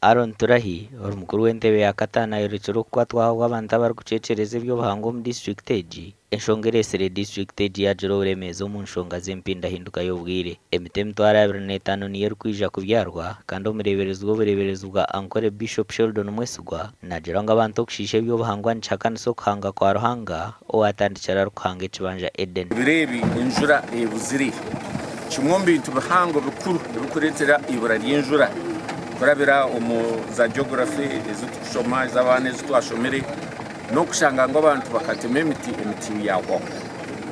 Aaron Turahi omukuru w'entebe ya kataano ayorekire okukwatwaho abantu abarikucecereza ebyobuhangwa omu district egi enshonga eresire district egi yagira oburemeezi omu nshonga z'empindahinduka y'obwire. Emiti 25 niyo erikwija kubyarwa kandi omureeberezi w'obureeberezi bwa Ankole Biishopu Sheldon mwesigwa nagira ngu abantu okushiisha ebyobuhangwa nikihakanisa okuhanga kwa Ruhanga owatandikira kuhanga ekibanja Eden. Bireebi enjura ebuzire kimwe omu bintu bihango bikuru ebikureetera ibura ry'enjura kurabira omu za geography ezitukushoma ez'abaana ezitwashomere n'okushanga ngo abantu bakatema emiti yahwaho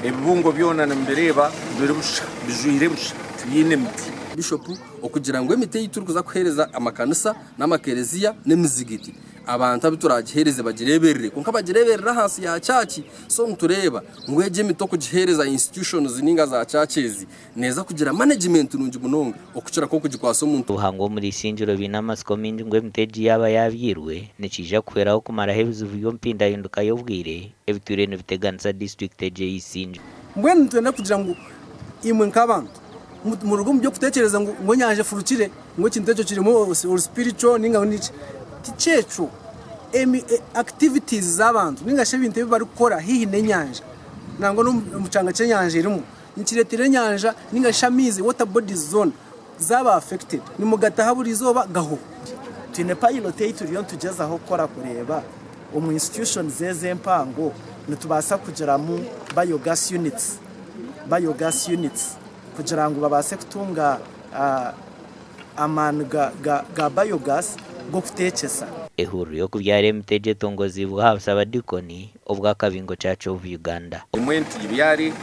ebibungo byona nimubireeba biri busha bijwire busha tuyine emiti. Bishopu okugira ngo emiti yitu turikuza kuhereza amakanisa n'amakereziya n'emizigiti abantu abituragihereze bagireberere konka bagireberera hasi ya church so ntureba ngo eje emiti okugihereza institutions ninga za churches neza kugira management nungi munonga okucira ko kugikwasa omuntu. Ubuhangwa muri Isingiro bina amasiko mingi ngo emiti egi yaba yabyirwe nikija kuheraho kumaraho ebizibu by'ompindahinduka y'obwire ebitwire nibiteganisa district egi y'Isingiro. Mbwenu ntwenda kugira ngo imwe nk'abantu mu rugo mu byo kutekereza ngo nyanje furukire ngo kintu ekyo kirimo spiritual ninga n'iki tichecho activities z'abantu ningashe ibintu bari gukora hihi n'enyanja nango no mucanga cy'enyanja irimo nikiretire nyanja ningashe amizi water bodies zone zaba affected ni mugata haburi izoba gaho tine pilot yituriyo tugeza aho kora kureba mu institution zeze mpango nitubasa kugira mu biogas units kugira ngo babase kutunga amanu ga biogas go kutekesa. Ehuriro okubyara emiti egi etongozibwa habasa abadikoni obwa kabingo Church of Uganda. Omwenti byari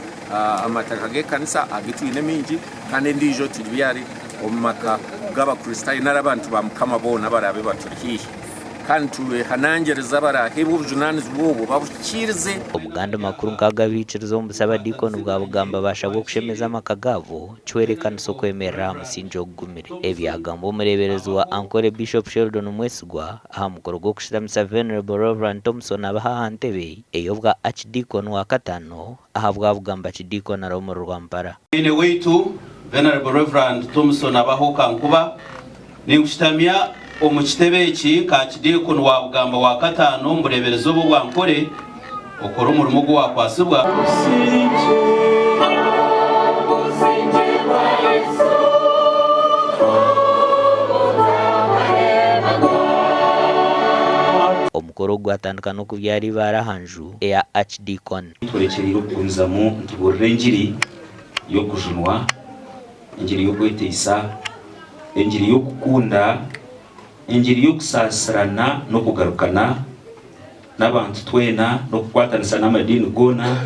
amataka g'ekanisa agitwine mingi kandi ndijo tibyari omu maka g'abakristayo n'abantu ba Mukama bona barabe baturi hihi kandi tuhanangereza baraheba obujunanizibwa obwo babukirize. Omuganda makuru nk'agabikiriza omu busabadikoni bwa Bugamba bashabwe okushemeza amaka gabo kiwerekanisa okwemerera amusingi ogugumire. Ebyagamba omureeberezi wa Ankole Biishopu Sheldon mwesigwa aha mukoro gw'okushitamisa Venerable Reverend Thompson abaha ntebe ey'obwa Archdeacon wa kataano aha bwa Bugamba Archdeacon aromu Rwampara. Ine weitu Venerable Reverend Thompson abaho kankuba ninkushitamya omu kitebe eki ka Archdeacon wa Bugamba wa kataano omureeberezi obwo bwa Ankole okora omurimo gwakwasibwa. Omukoro gwatandika n'okubyara ibara hanju eya Archdeacon. Twerekerire okunzamu ntuburira enjiri y'okujunwa, enjiri y'okweteisa, enjiri y'okukunda, enjiri y'okusasirana n'okugarukana n'abantu twena n'okukwatanisa n'amadini gona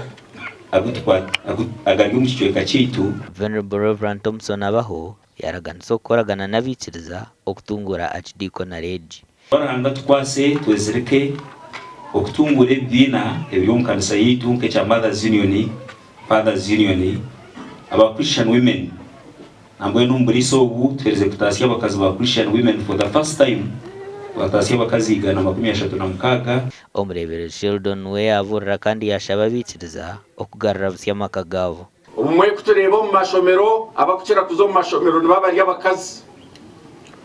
agari omu kicweka kyaitu. Venerable Reverend Thompson abaho yaraganisa okukoragana n'abikiriza okutungura Archdeacon regi. Baranga tukwase twezirike okutungura ebibiina eby'omu kanisa yaitu nk'ekya Mothers Union, Fathers Union, aba Christian women ambwenu omubulisa obu tuhereze kutaasya abakazi ba Christian women for the first time batasya abakazi 136. Omureeberezi Sheldon we yaburira kandi yashaba abikiriza okugarura busya amaka gabo. Omumwe kutureba omu mashomero abakukira kuza omu mashomero nibabari abakazi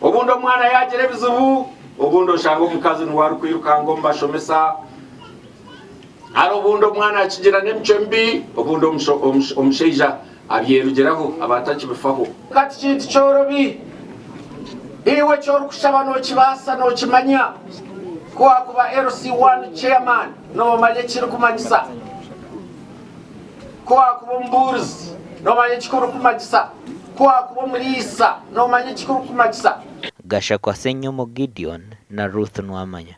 obundi omwana yagira ebizibu obundi oshanga omukazi niwari kwirukanga omu bashomesa ari obundi omwana akigira n'emico mbi obundi omushaija abyerugeraho abatakibifaho kati kintu kyorobi iwe ky'orikushaba n'okibasa n'okimanya ko wakuba LC1 chairman n'omanya ekirikumanyisa ko wakuba omuburizi n'omanya ekirikumanyisa ko wakuba omuriisa n'omanya ekirikumanyisa. Gasha kwa Senyomo Gideon na Ruth Nwamanya.